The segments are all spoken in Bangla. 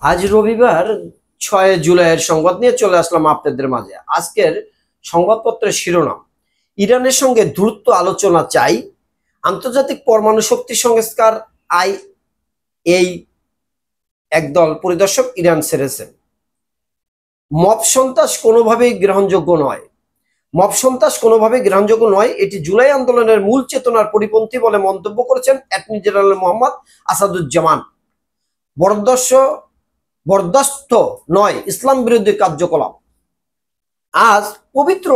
আজ রবিবার 6 জুলাইয়ের সংবাদ নিয়ে চলে আসলাম আপনাদের মাঝে। আজকের সংবাদপত্রের শিরোনাম, ইরানের সঙ্গে দ্রুত আলোচনা চাই, আন্তর্জাতিক পরমাণু শক্তি সংস্কার আই এই একদল পরিদর্শক ইরান ছেড়েছেন। মব সন্ত্রাস কোনোভাবেই গ্রহণযোগ্য নয়। মব সন্ত্রাস কোনোভাবেই গ্রহণযোগ্য নয়, এটি জুলাই আন্দোলনের মূল চেতনার পরিপন্থী বলে মন্তব্য করেছেন অ্যাটর্নি জেনারেল মোহাম্মদ আসাদুজ্জামান। বরদাস্ত নয় ইসলাম বিরোধী কার্যকলাপ। আজ পবিত্র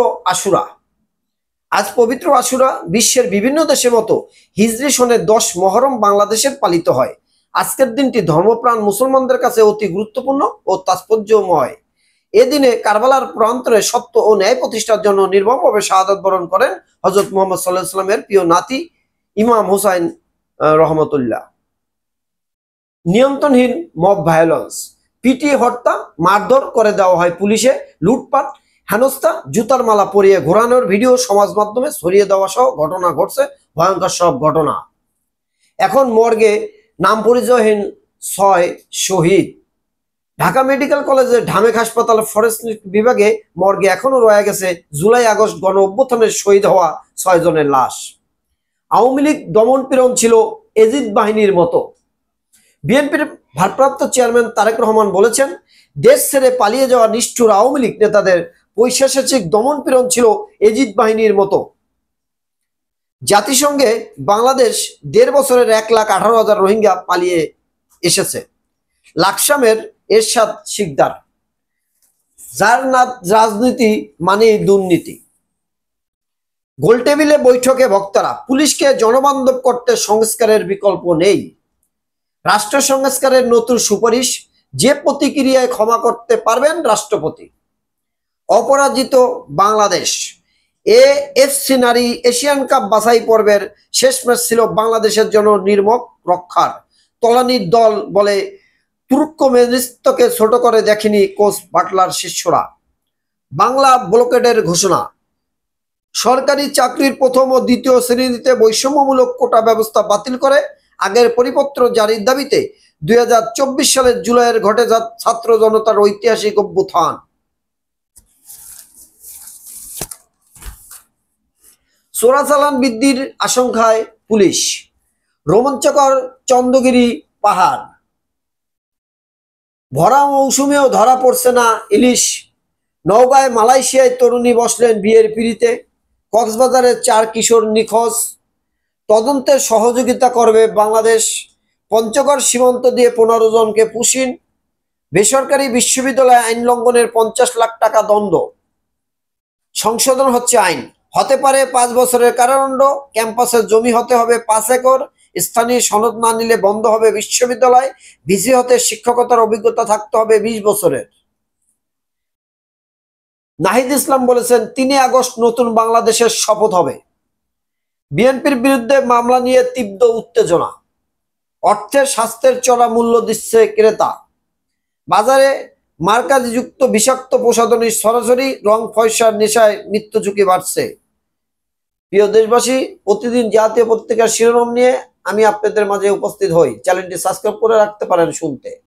আশুরা। বিশ্বের বিভিন্ন দেশের মতো হিজরি সনের 10 মহরম বাংলাদেশের পালিত হয়। আজকের দিনটি ধর্মপ্রাণ মুসলমানদের কাছে অতি গুরুত্বপূর্ণ ও তাৎপর্যময়। এদিনে কারবালার প্রান্তরে সত্য ও ন্যায় প্রতিষ্ঠার জন্য নির্মমভাবে শাহাদাত বরণ করেন হযরত মুহাম্মদ সাল্লাল্লাহু আলাইহি ওয়াসাল্লামের প্রিয় নাতি ইমাম হুসাইন রহমতুল্লাহ। নিয়ন্ত্রণহীন মব ভায়োলেন্স, পিটিয়ে হত্যা, মারধর করে দেওয়া হয় পুলিশে, লুটপাট, হেনস্থা, জুতার মালা পরিয়ে ঘোরানোর ভিডিও সমাজ মাধ্যমে ছড়িয়ে দেওয়া সহ ঘটনা ঘটছে। ভয়ঙ্কর সব ঘটনা। এখন মর্গে নাম পরিচয়হীন 6 শহীদ। ঢাকা মেডিকেল কলেজের ঢামেক হাসপাতাল ফরেনসিক বিভাগে মর্গে এখনো রয়ে গেছে জুলাই আগস্ট গণ অভ্যুত্থানের শহীদ হওয়া 6 জনের লাশ। আওয়ামী লীগ দমন পীড়ন ছিল এজিদ বাহিনীর মতো। বিএনপির ভারপ্রাপ্ত চেয়ারম্যান তারেক রহমান বলেছেন, দেশ ছেড়ে পালিয়ে যাওয়া নিষ্ঠুর আওয়ামী লীগ নেতাদের পৈশাচিক দমন পীড়ন ছিল এজিদ বাহিনীর মতো। জাতিসংঘে বাংলাদেশ 1.5 বছরের 1,18,000 রোহিঙ্গা পালিয়ে এসেছে। লাকসামের এরশাদ শিকদার, যার রাজনীতি মানে দুর্নীতি। গোলটেবিলে বৈঠকে বক্তারা, পুলিশকে জনবান্ধব করতে সংস্কারের বিকল্প নেই। রাষ্ট্র সংস্কারের নতুন সুপারিশ, যে প্রতিক্রিয়ায় ক্ষমা করতে পারবেন রাষ্ট্রপতি। অপরাজিত বাংলাদেশ। এএফসি নারী এশিয়ান কাপ বাছাই পর্বের শেষ ম্যাচ ছিল বাংলাদেশের জন্য নির্মম রক্ষার। তলানির দল বলে তুর্কমেনিস্তানকে ছোট করে দেখেনি কোচ বাটলার শিষ্যরা। বাংলা ব্লকেডের ঘোষণা, সরকারি চাকরির প্রথম ও দ্বিতীয় শ্রেণীতে বৈষম্যমূলক কোটা ব্যবস্থা বাতিল করে আগের পরিপত্র জারির দাবিতে 2024 সালের জুলাইয়ের ঘটে ছাত্র জনতার ঐতিহাসিক অভ্যুত্থান। চোরাচালান বৃদ্ধির আশঙ্কায় পুলিশ। রোমাঞ্চকর চন্দ্রগিরি পাহাড়। ভরা মৌসুমেও ধরা পড়ছে না ইলিশ। নওগাঁয় মালয়েশিয়ায় তরুণী বসলেন বিয়ের পিঁড়িতে। কক্সবাজারে 4 কিশোর নিখোঁজ, তদন্তে সহযোগিতা করবে বাংলাদেশ। পঞ্চগড় সীমান্ত দিয়ে 15 জনকে পুশিন। বেসরকারি বিশ্ববিদ্যালয়ে আইন লঙ্ঘনের 50 লাখ টাকা দণ্ড। সংশোধন হচ্ছে আইন, হতে পারে 5 বছরের কারাদণ্ড। ক্যাম্পাসের জমি হতে হবে 5 একর। স্থানীয় সনদ না নিলে বন্ধ হবে বিশ্ববিদ্যালয়। ভিসি হতে শিক্ষকতার অভিজ্ঞতা থাকতে হবে 20 বছরের। নাহিদ ইসলাম বলেছেন, 3 আগস্ট নতুন বাংলাদেশের শপথ হবে। বিএনপির বিরুদ্ধে মামলা নিয়ে তীব্র উত্তেজনা। অর্থের স্বাস্থ্যের চড়া মূল্য দিচ্ছে ক্রেতা। বাজারে মার্কাযুক্ত বিষাক্ত প্রসাধনী সরাসরি রং ফয়সার নেশায় মৃত্যু ঝুঁকি বাড়ছে। প্রিয় দেশবাসী, প্রতিদিন জাতীয় পত্রিকার শিরোনাম নিয়ে আমি আপনাদের মাঝে উপস্থিত হই। চ্যানেলটি সাবস্ক্রাইব করে রাখতে পারেন শুনতে।